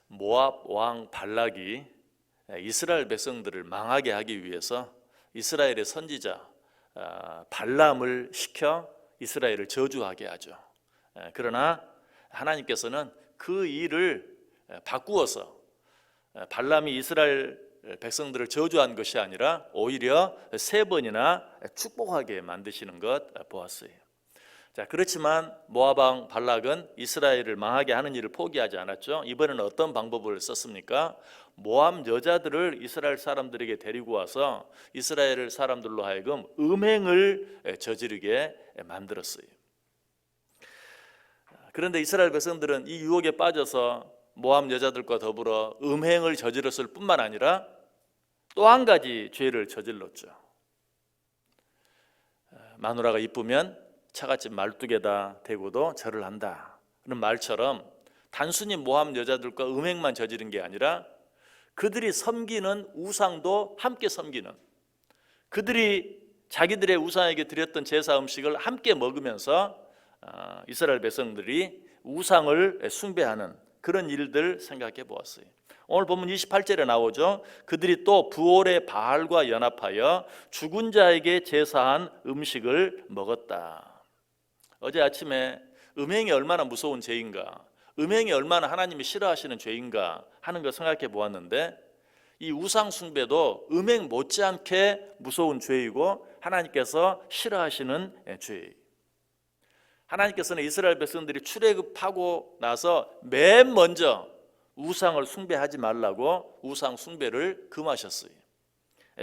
모압 왕 발락이 이스라엘 백성들을 망하게 하기 위해서 이스라엘의 선지자 발람을 시켜 이스라엘을 저주하게 하죠. 그러나 하나님께서는 그 일을 바꾸어서 발람이 이스라엘 백성들을 저주한 것이 아니라 오히려 3번이나 축복하게 만드시는 것 보았어요. 자, 그렇지만 모압 왕 발락은 이스라엘을 망하게 하는 일을 포기하지 않았죠. 이번에는 어떤 방법을 썼습니까? 모압 여자들을 이스라엘 사람들에게 데리고 와서 이스라엘 사람들로 하여금 음행을 저지르게 만들었어요. 그런데 이스라엘 백성들은 이 유혹에 빠져서 모압 여자들과 더불어 음행을 저질렀을 뿐만 아니라 또 한 가지 죄를 저질렀죠. 마누라가 이쁘면 차갓집 말뚝에다 대고도 절을 한다. 그런 말처럼 단순히 모압 여자들과 음행만 저지른 게 아니라 그들이 섬기는 우상도 함께 섬기는, 그들이 자기들의 우상에게 드렸던 제사 음식을 함께 먹으면서 이스라엘 백성들이 우상을 숭배하는 그런 일들 생각해 보았어요. 오늘 본문 28절에 나오죠. 그들이 또 부올의 바알과 연합하여 죽은 자에게 제사한 음식을 먹었다. 어제 아침에 음행이 얼마나 무서운 죄인가, 음행이 얼마나 하나님이 싫어하시는 죄인가 하는 걸 생각해 보았는데, 이 우상 숭배도 음행 못지않게 무서운 죄이고 하나님께서 싫어하시는 죄예요. 하나님께서는 이스라엘 백성들이 출애굽하고 나서 맨 먼저 우상을 숭배하지 말라고 우상 숭배를 금하셨어요.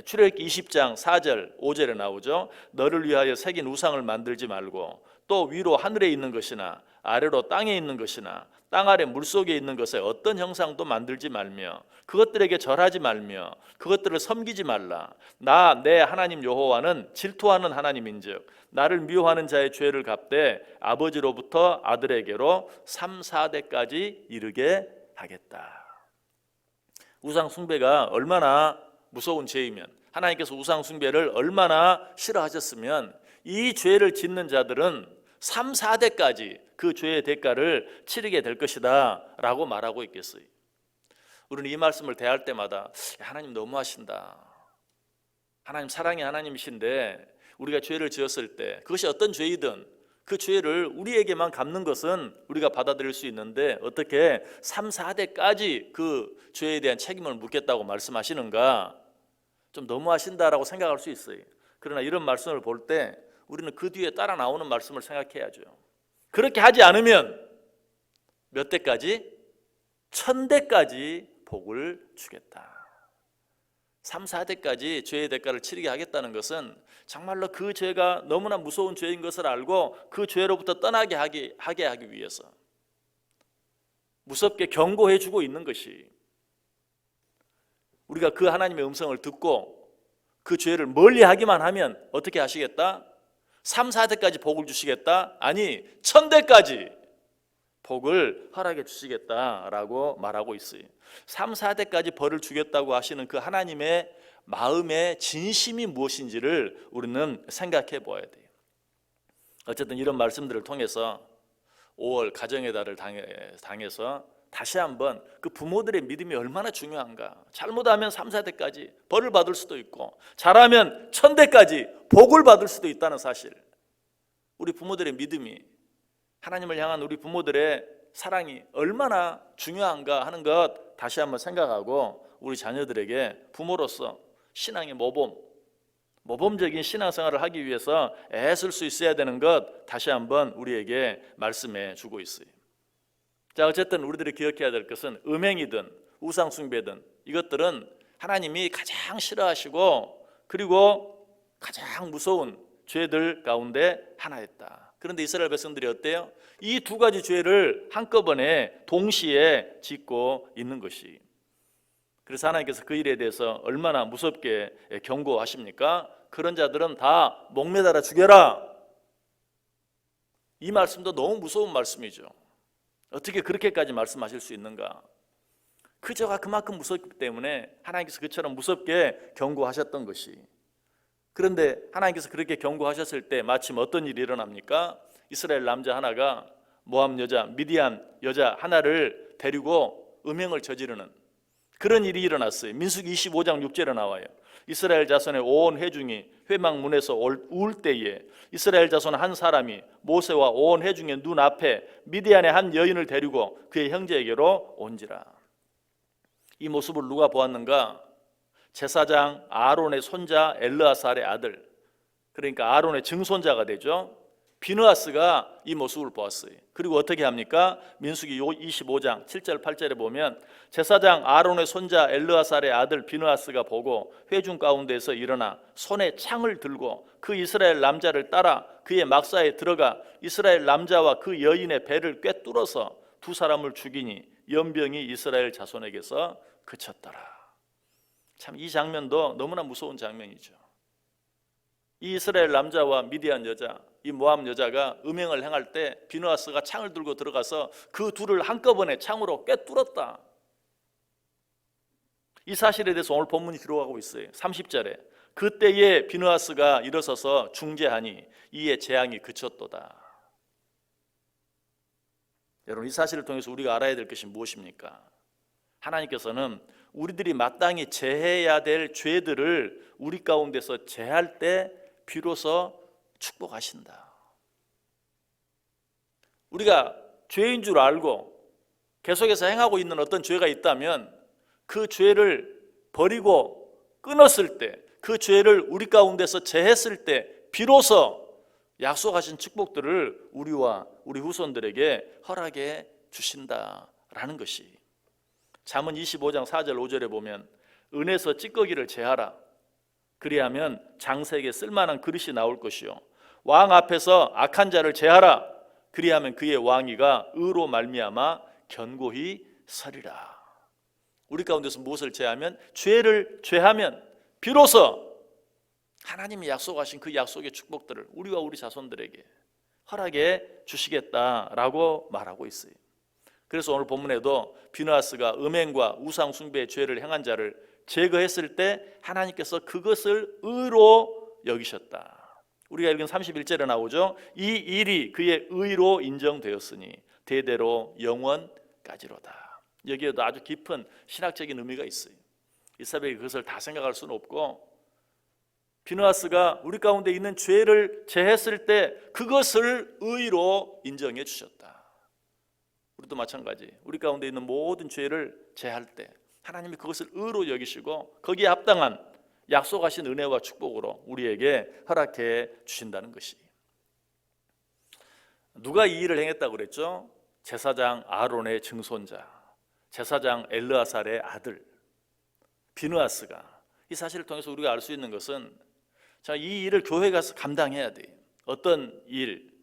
출애굽기 20장 4절 5절에 나오죠. 너를 위하여 새긴 우상을 만들지 말고 또 위로 하늘에 있는 것이나 아래로 땅에 있는 것이나 땅 아래 물속에 있는 것에 어떤 형상도 만들지 말며 그것들에게 절하지 말며 그것들을 섬기지 말라. 나 내 하나님 여호와는 질투하는 하나님인즉 나를 미워하는 자의 죄를 갚되 아버지로부터 아들에게로 3, 4대까지 이르게 하겠다. 우상 숭배가 얼마나 무서운 죄이면, 하나님께서 우상 숭배를 얼마나 싫어하셨으면 이 죄를 짓는 자들은 3, 4대까지 그 죄의 대가를 치르게 될 것이다 라고 말하고 있겠어요. 우리는 이 말씀을 대할 때마다 하나님 너무하신다, 하나님 사랑의 하나님이신데 우리가 죄를 지었을 때 그것이 어떤 죄이든 그 죄를 우리에게만 갚는 것은 우리가 받아들일 수 있는데 어떻게 3, 4대까지 그 죄에 대한 책임을 묻겠다고 말씀하시는가, 좀 너무하신다라고 생각할 수 있어요. 그러나 이런 말씀을 볼 때 우리는 그 뒤에 따라 나오는 말씀을 생각해야죠. 그렇게 하지 않으면 몇 대까지? 1000대까지 복을 주겠다. 3, 4대까지 죄의 대가를 치르게 하겠다는 것은 정말로 그 죄가 너무나 무서운 죄인 것을 알고 그 죄로부터 떠나게 하게 하기 위해서 무섭게 경고해 주고 있는 것이, 우리가 그 하나님의 음성을 듣고 그 죄를 멀리하기만 하면 어떻게 하시겠다? 3, 4대까지 복을 주시겠다? 아니 1000대까지 복을 허락해 주시겠다라고 말하고 있어요. 3, 4대까지 벌을 주겠다고 하시는 그 하나님의 마음의 진심이 무엇인지를 우리는 생각해 보아야 돼요. 어쨌든 이런 말씀들을 통해서 5월 가정의 달을 당해서 다시 한번 그 부모들의 믿음이 얼마나 중요한가. 잘못하면 3, 4대까지 벌을 받을 수도 있고 잘하면 1000대까지 복을 받을 수도 있다는 사실, 우리 부모들의 믿음이, 하나님을 향한 우리 부모들의 사랑이 얼마나 중요한가 하는 것 다시 한번 생각하고 우리 자녀들에게 부모로서 신앙의 모범적인 신앙생활을 하기 위해서 애쓸 수 있어야 되는 것 다시 한번 우리에게 말씀해 주고 있어요. 자, 어쨌든 우리들이 기억해야 될 것은 음행이든 우상 숭배든 이것들은 하나님이 가장 싫어하시고 그리고 가장 무서운 죄들 가운데 하나였다. 그런데 이스라엘 백성들이 어때요? 이 두 가지 죄를 한꺼번에 동시에 짓고 있는 것이, 그래서 하나님께서 그 일에 대해서 얼마나 무섭게 경고하십니까? 그런 자들은 다 목매달아 죽여라. 이 말씀도 너무 무서운 말씀이죠. 어떻게 그렇게까지 말씀하실 수 있는가? 그 죄가 그만큼 무섭기 때문에 하나님께서 그처럼 무섭게 경고하셨던 것이, 그런데 하나님께서 그렇게 경고하셨을 때 마침 어떤 일이 일어납니까? 이스라엘 남자 하나가 모압 여자, 미디안 여자 하나를 데리고 음행을 저지르는 그런 일이 일어났어요. 민수기 25장 6절에 나와요. 이스라엘 자손의 온 회중이 회막문에서 울 때에 이스라엘 자손 한 사람이 모세와 온 회중의 눈앞에 미디안의 한 여인을 데리고 그의 형제에게로 온지라. 이 모습을 누가 보았는가? 제사장 아론의 손자 엘르아살의 아들, 그러니까 아론의 증손자가 되죠. 비느하스가 이 모습을 보았어요. 그리고 어떻게 합니까? 민수기 25장 7절 8절에 보면 제사장 아론의 손자 엘르아살의 아들 비느하스가 보고 회중 가운데서 일어나 손에 창을 들고 그 이스라엘 남자를 따라 그의 막사에 들어가 이스라엘 남자와 그 여인의 배를 꿰뚫어서 두 사람을 죽이니 연병이 이스라엘 자손에게서 그쳤더라. 참 이 장면도 너무나 무서운 장면이죠. 이 이스라엘 남자와 미디안 여자, 이 모압 여자가 음행을 행할 때 비느하스가 창을 들고 들어가서 그 둘을 한꺼번에 창으로 꿰뚫었다. 이 사실에 대해서 오늘 본문이 기록하고 있어요. 30절에 그때에 비느하스가 일어서서 중재하니 이에 재앙이 그쳤도다. 여러분, 이 사실을 통해서 우리가 알아야 될 것이 무엇입니까? 하나님께서는 우리들이 마땅히 제해야 될 죄들을 우리 가운데서 제할 때 비로소 축복하신다. 우리가 죄인 줄 알고 계속해서 행하고 있는 어떤 죄가 있다면 그 죄를 버리고 끊었을 때, 그 죄를 우리 가운데서 제했을 때 비로소 약속하신 축복들을 우리와 우리 후손들에게 허락해 주신다라는 것이, 잠언 25장 4절 5절에 보면 은에서 찌꺼기를 제하라. 그리하면 장색에 쓸만한 그릇이 나올 것이요 왕 앞에서 악한 자를 제하라. 그리하면 그의 왕위가 의로 말미암아 견고히 서리라. 우리 가운데서 무엇을 제하면, 죄를 제하면 비로소 하나님이 약속하신 그 약속의 축복들을 우리와 우리 자손들에게 허락해 주시겠다라고 말하고 있어요. 그래서 오늘 본문에도 비느하스가 음행과 우상 숭배의 죄를 행한 자를 제거했을 때 하나님께서 그것을 의로 여기셨다. 우리가 읽은 31절에 나오죠. 이 일이 그의 의로 인정되었으니 대대로 영원까지로다. 여기에도 아주 깊은 신학적인 의미가 있어요. 이사벨이 그것을 다 생각할 수는 없고, 비느하스가 우리 가운데 있는 죄를 제했을 때 그것을 의로 인정해 주셨다. 우리도 마찬가지, 우리 가운데 있는 모든 죄를 제할 때 하나님이 그것을 의로 여기시고 거기에 합당한 약속하신 은혜와 축복으로 우리에게 허락해 주신다는 것이. 누가 이 일을 행했다고 그랬죠? 제사장 아론의 증손자, 제사장 엘르아살의 아들 비느하스가. 이 사실을 통해서 우리가 알 수 있는 것은, 자, 이 일을 교회가 감당해야 돼. 어떤 일,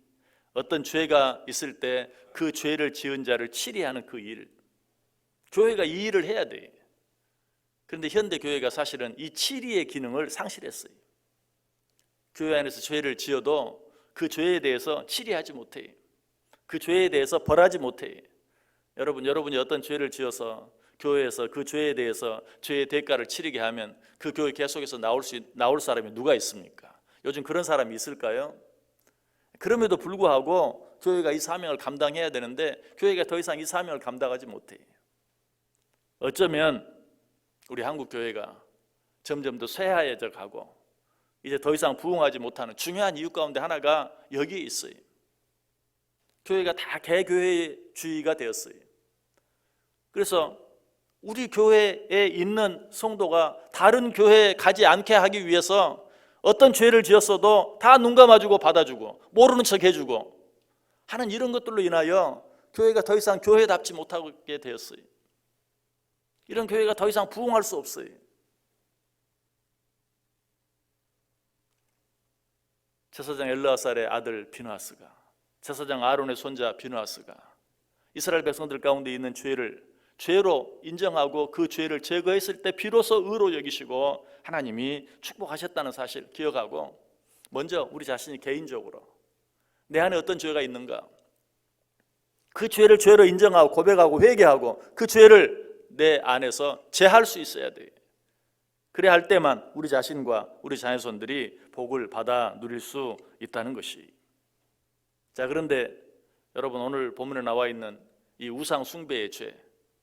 어떤 죄가 있을 때 그 죄를 지은 자를 치리하는 그 일, 교회가 이 일을 해야 돼. 그런데 현대 교회가 사실은 이 치리의 기능을 상실했어요. 교회 안에서 죄를 지어도 그 죄에 대해서 치리하지 못해. 그 죄에 대해서 벌하지 못해. 여러분이 어떤 죄를 지어서 교회에서 그 죄에 대해서 죄의 대가를 치르게 하면 그 교회 계속해서 나올 사람이 누가 있습니까? 요즘 그런 사람이 있을까요? 그럼에도 불구하고 교회가 이 사명을 감당해야 되는데 교회가 더 이상 이 사명을 감당하지 못해. 어쩌면 우리 한국 교회가 점점 더 쇠하여져 가고 이제 더 이상 부흥하지 못하는 중요한 이유 가운데 하나가 여기에 있어요. 교회가 다 개교회주의가 되었어요. 그래서 우리 교회에 있는 성도가 다른 교회에 가지 않게 하기 위해서 어떤 죄를 지었어도 다 눈 감아주고 받아주고 모르는 척 해주고 하는 이런 것들로 인하여 교회가 더 이상 교회답지 못하게 되었어요. 이런 교회가 더 이상 부흥할 수 없어요. 제사장 엘르아살의 아들 비느하스가, 제사장 아론의 손자 비느하스가 이스라엘 백성들 가운데 있는 죄를 죄로 인정하고 그 죄를 제거했을 때 비로소 의로 여기시고 하나님이 축복하셨다는 사실 기억하고, 먼저 우리 자신이 개인적으로 내 안에 어떤 죄가 있는가, 그 죄를 죄로 인정하고 고백하고 회개하고 그 죄를 내 안에서 제할 수 있어야 돼. 그래야 할 때만 우리 자신과 우리 자녀손들이 복을 받아 누릴 수 있다는 것이. 자, 그런데 여러분, 오늘 본문에 나와 있는 이 우상 숭배의 죄,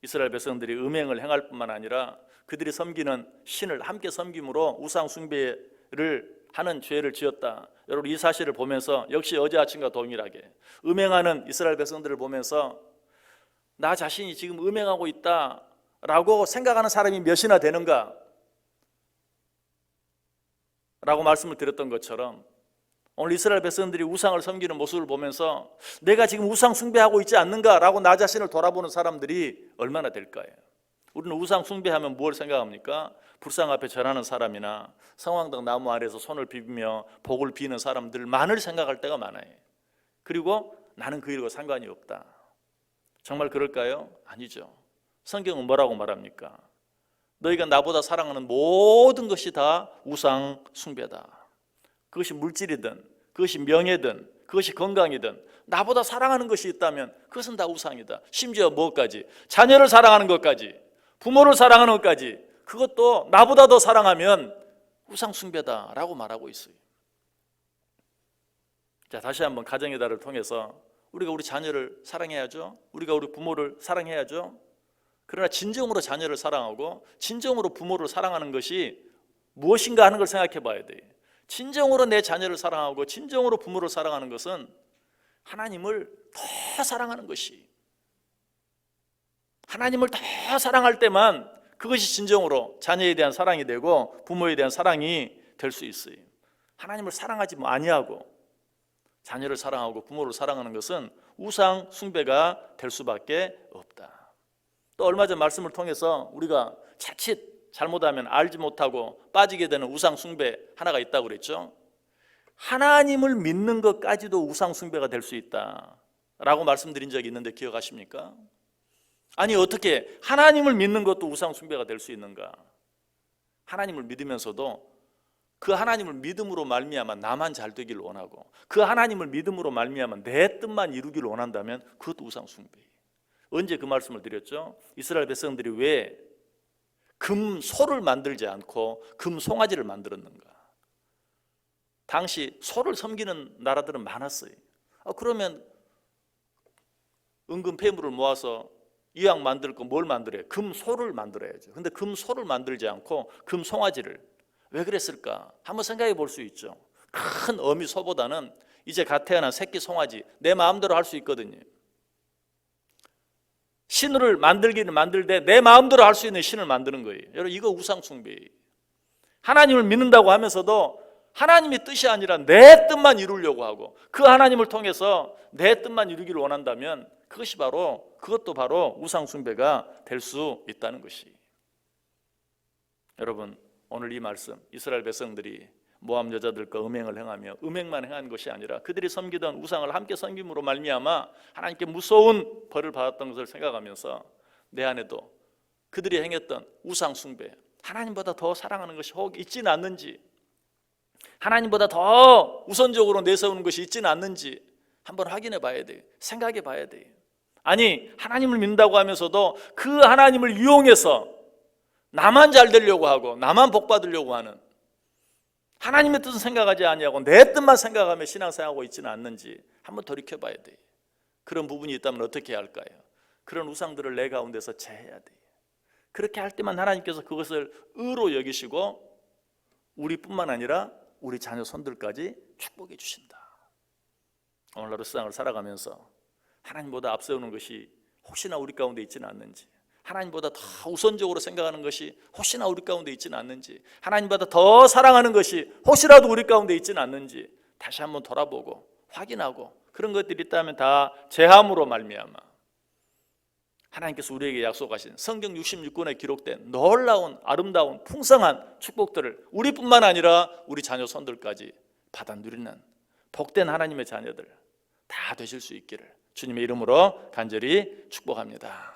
이스라엘 백성들이 음행을 행할 뿐만 아니라 그들이 섬기는 신을 함께 섬김으로 우상 숭배를 하는 죄를 지었다. 여러분 이 사실을 보면서 역시 어제 아침과 동일하게 음행하는 이스라엘 백성들을 보면서 나 자신이 지금 음행하고 있다라고 생각하는 사람이 몇이나 되는가? 라고 말씀을 드렸던 것처럼 오늘 이스라엘 백성들이 우상을 섬기는 모습을 보면서 내가 지금 우상 숭배하고 있지 않는가라고 나 자신을 돌아보는 사람들이 얼마나 될까요? 우리는 우상 숭배하면 무엇을 생각합니까? 불상 앞에 절하는 사람이나 성황당 나무 아래에서 손을 비비며 복을 비는 사람들만을 생각할 때가 많아요. 그리고 나는 그 일과 상관이 없다. 정말 그럴까요? 아니죠. 성경은 뭐라고 말합니까? 너희가 나보다 사랑하는 모든 것이 다 우상 숭배다. 그것이 물질이든 그것이 명예든 그것이 건강이든 나보다 사랑하는 것이 있다면 그것은 다 우상이다. 심지어 무엇까지? 자녀를 사랑하는 것까지, 부모를 사랑하는 것까지, 그것도 나보다 더 사랑하면 우상 숭배다라고 말하고 있어요. 자, 다시 한번 가정의 달을 통해서 우리가 우리 자녀를 사랑해야죠. 우리가 우리 부모를 사랑해야죠. 그러나 진정으로 자녀를 사랑하고 진정으로 부모를 사랑하는 것이 무엇인가 하는 걸 생각해 봐야 돼요. 진정으로 내 자녀를 사랑하고 진정으로 부모를 사랑하는 것은 하나님을 더 사랑하는 것이, 하나님을 더 사랑할 때만 그것이 진정으로 자녀에 대한 사랑이 되고 부모에 대한 사랑이 될 수 있어요. 하나님을 사랑하지 아니하고 자녀를 사랑하고 부모를 사랑하는 것은 우상 숭배가 될 수밖에 없다. 또 얼마 전 말씀을 통해서 우리가 자칫 잘못하면 알지 못하고 빠지게 되는 우상 숭배 하나가 있다고 그랬죠. 하나님을 믿는 것까지도 우상 숭배가 될 수 있다라고 말씀드린 적이 있는데 기억하십니까? 아니 어떻게 하나님을 믿는 것도 우상 숭배가 될 수 있는가? 하나님을 믿으면서도 그 하나님을 믿음으로 말미암아 나만 잘 되기를 원하고 그 하나님을 믿음으로 말미암아 내 뜻만 이루기를 원한다면 그것도 우상 숭배예요. 언제 그 말씀을 드렸죠? 이스라엘 백성들이 왜 금소를 만들지 않고 금송아지를 만들었는가? 당시 소를 섬기는 나라들은 많았어요. 그러면 은금 폐물을 모아서 이왕 만들 거 뭘 만들어요? 금소를 만들어야죠. 근데 금소를 만들지 않고 금송아지를 왜 그랬을까? 한번 생각해 볼 수 있죠. 큰 어미 소보다는 이제 갓 태어난 새끼 송아지 내 마음대로 할 수 있거든요. 신을 만들기는 만들되 내 마음대로 할 수 있는 신을 만드는 거예요. 여러분 이거 우상 숭배예요. 하나님을 믿는다고 하면서도 하나님의 뜻이 아니라 내 뜻만 이루려고 하고 그 하나님을 통해서 내 뜻만 이루기를 원한다면 그것도 바로 우상 숭배가 될 수 있다는 것이. 여러분 오늘 이 말씀 이스라엘 백성들이 모압 여자들과 음행을 행하며 음행만 행한 것이 아니라 그들이 섬기던 우상을 함께 섬김으로 말미암아 하나님께 무서운 벌을 받았던 것을 생각하면서 내 안에도 그들이 행했던 우상 숭배, 하나님보다 더 사랑하는 것이 혹 있지는 않는지, 하나님보다 더 우선적으로 내세우는 것이 있지는 않는지 한번 확인해 봐야 돼요. 생각해 봐야 돼요. 아니 하나님을 믿는다고 하면서도 그 하나님을 이용해서 나만 잘 되려고 하고 나만 복 받으려고 하는, 하나님의 뜻은 생각하지 아니하고 내 뜻만 생각하며 신앙생활하고 있지는 않는지 한번 돌이켜봐야 돼요. 그런 부분이 있다면 어떻게 해야 할까요? 그런 우상들을 내 가운데서 제해야 돼요. 그렇게 할 때만 하나님께서 그것을 의로 여기시고 우리뿐만 아니라 우리 자녀 손들까지 축복해 주신다. 오늘 하루 세상을 살아가면서 하나님보다 앞세우는 것이 혹시나 우리 가운데 있지는 않는지, 하나님보다 더 우선적으로 생각하는 것이 혹시나 우리 가운데 있지는 않는지, 하나님보다 더 사랑하는 것이 혹시라도 우리 가운데 있지는 않는지 다시 한번 돌아보고 확인하고, 그런 것들이 있다면 다 제함으로 말미암아 하나님께서 우리에게 약속하신 성경 66권에 기록된 놀라운 아름다운 풍성한 축복들을 우리뿐만 아니라 우리 자녀 손들까지 받아 누리는 복된 하나님의 자녀들 다 되실 수 있기를 주님의 이름으로 간절히 축복합니다.